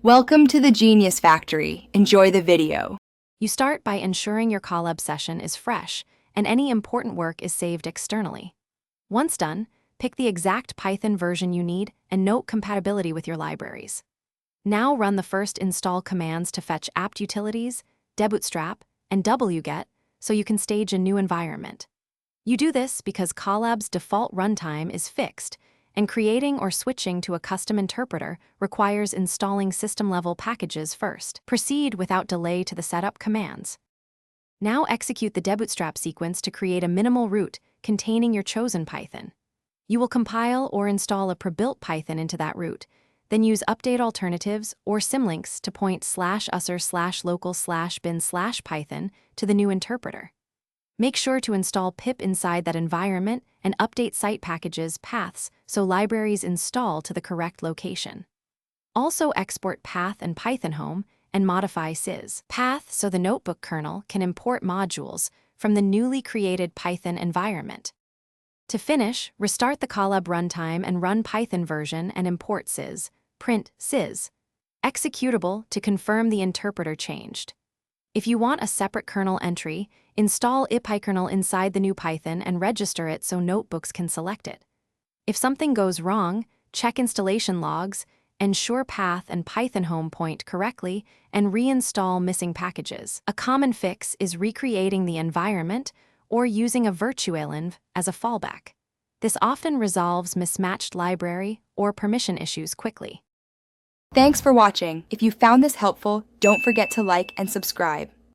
Welcome to the Genius Factory. Enjoy the video. You start by ensuring your Colab session is fresh and any important work is saved externally. Once done, pick the exact Python version you need and note compatibility with your libraries. Now run the first install commands to fetch apt utilities, debootstrap, and wget so you can stage a new environment. You do this because Colab's default runtime is fixed, and creating or switching to a custom interpreter requires installing system-level packages first. Proceed without delay to the setup commands. Now execute the debootstrap sequence to create a minimal root containing your chosen Python. You will compile or install a pre-built Python into that root, then use update alternatives or symlinks to point /usr/local/bin/python to the new interpreter. Make sure to install pip inside that environment and update site packages paths so libraries install to the correct location. Also export path and Python home and modify sys path so the notebook kernel can import modules from the newly created Python environment. To finish, restart the Colab runtime and run Python version and import sys, print sys executable to confirm the interpreter changed. If you want a separate kernel entry, install ipykernel inside the new Python and register it so notebooks can select it. If something goes wrong, check installation logs, ensure path and Python home point correctly, and reinstall missing packages. A common fix is recreating the environment or using a virtualenv as a fallback. This often resolves mismatched library or permission issues quickly. Thanks for watching. If you found this helpful, don't forget to like and subscribe.